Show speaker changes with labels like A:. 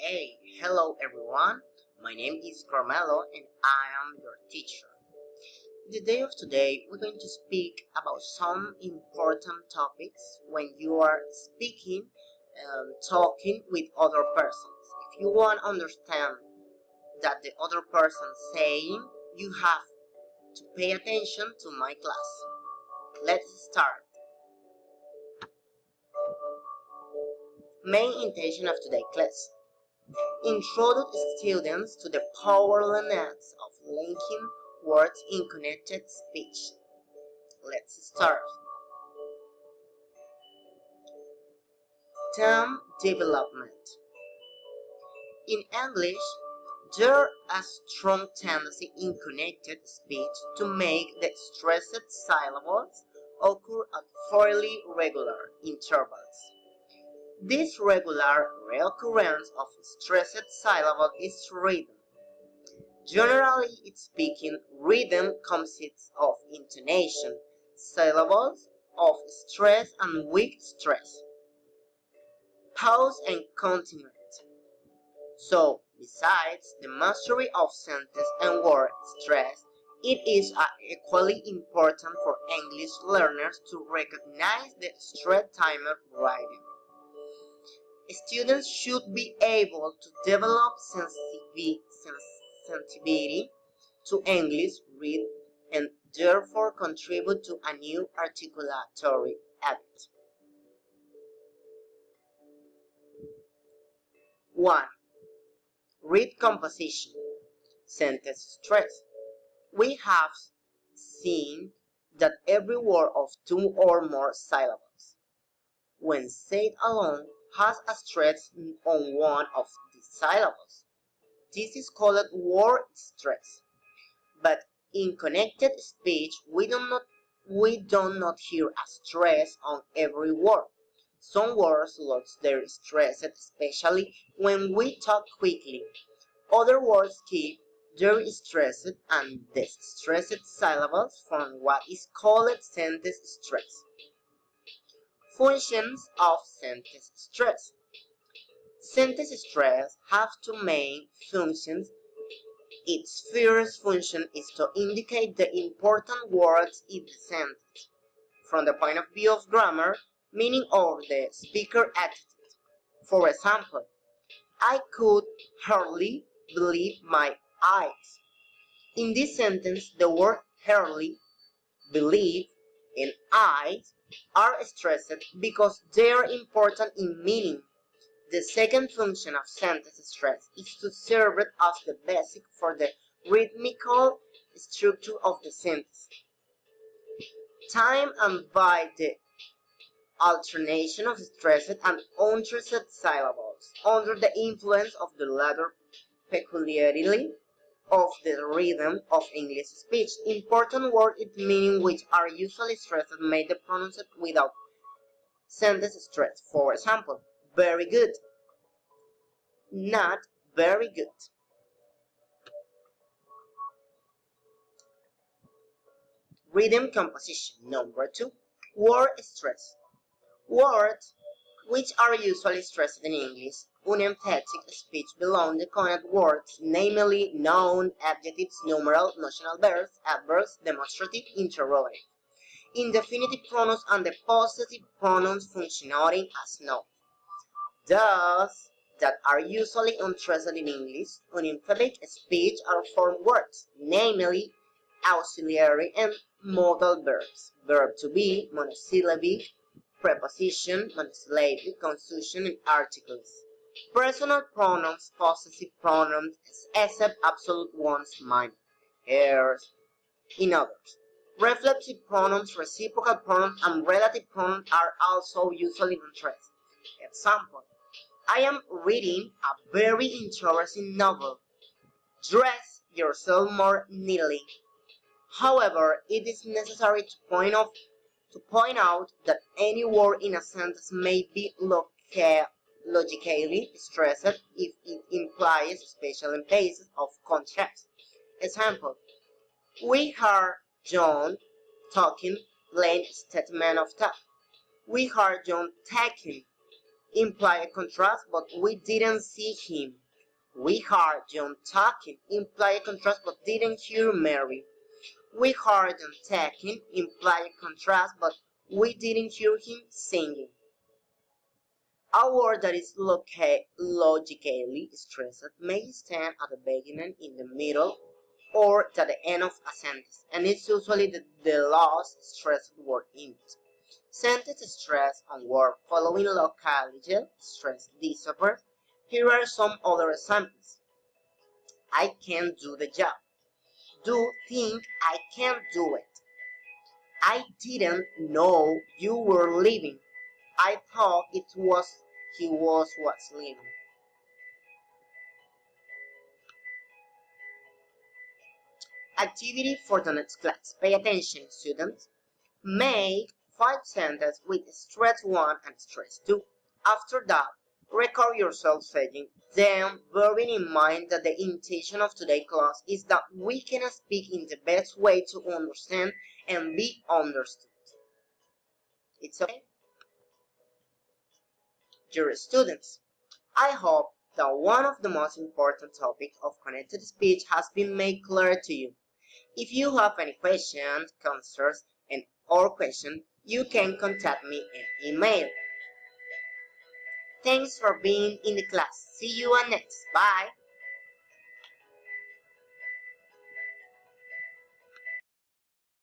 A: Hello everyone. My name is Carmelo and I am your teacher. In the day of today, we're going to speak about some important topics when you are speaking and talking with other persons. If you want to understand that the other person saying, you have to pay attention to my class. Let's start. Main intention of today's class. Introduce students to the powerfulness of linking words in connected speech. Let's start. Term development. In English, there is a strong tendency in connected speech to make the stressed syllables occur at fairly regular intervals. This regular reoccurrence of stressed syllables is rhythm. Generally speaking, rhythm consists of intonation, syllables of stress and weak stress, pause and continuity. So, besides the mastery of sentence and word stress, it is equally important for English learners to recognize the straight timer writing. Students should be able to develop sensitivity to English read and therefore contribute to a new articulatory habit. 1. Read composition. Sentence stress. We have seen that every word of two or more syllables, when said alone, has a stress on one of the syllables. This is called word stress. But in connected speech, we do not hear a stress on every word. Some words lose their stress, especially when we talk quickly. Other words keep their stress and the stressed syllables form what is called sentence stress. Functions of sentence stress. Sentence stress have two main functions. Its first function is to indicate the important words in the sentence, from the point of view of grammar, meaning of the speaker attitude. For example, I could hardly believe my eyes. In this sentence, the word hardly, believe, and eyes are stressed because they are important in meaning. The second function of sentence stress is to serve as the basic for the rhythmical structure of the sentence. Time and by the alternation of stressed and unstressed syllables under the influence of the latter peculiarity of the rhythm of English speech. Important words in meaning which are usually stressed may be pronounced without sentence stress. For example, very good, not very good. Rhythm composition. Number 2. Word stress. Words which are usually stressed in English, unemphatic speech belong to connected words, namely noun, adjectives, numeral, notional verbs, adverbs, demonstrative, interrogative, indefinitive pronouns, and the possessive pronouns functioning as nouns. Thus, that are usually unstressed in English, unemphatic speech are formed words, namely auxiliary and modal verbs, verb to be, monosyllabic, preposition, monosyllabic, conjunction, and articles. Personal pronouns, possessive pronouns, except absolute ones, mine, hers, in others. Reflexive pronouns, reciprocal pronouns, and relative pronouns are also usually unstressed. Example, I am reading a very interesting novel. Dress yourself more neatly. However, it is necessary to point out that any word in a sentence may be logically stressed if it implies special emphasis of contrast. Example, we heard John talking, plain statement of fact. We heard John taking, imply a contrast, but we didn't see him. We heard John talking, imply a contrast, but didn't hear Mary. We heard them talking, imply a contrast, but we didn't hear him singing. A word that is logically stressed may stand at the beginning, in the middle, or at the end of a sentence, and it's usually the last stressed word in it. Sentence stress on word following locality stress disappears. Here are some other examples. I can't do the job. Do think I can't do it. I didn't know you were leaving. I thought he was leaving. Activity for the next class. Pay attention, students. Make 5 sentences with stress 1 and stress 2. After that, record yourself saying them, bearing in mind that the intention of today's class is that we can speak in the best way to understand and be understood. It's okay? Dear students, I hope that one of the most important topics of connected speech has been made clear to you. If you have any questions, concerns, or questions, you can contact me in email. Thanks for being in the class. See you on next. Bye.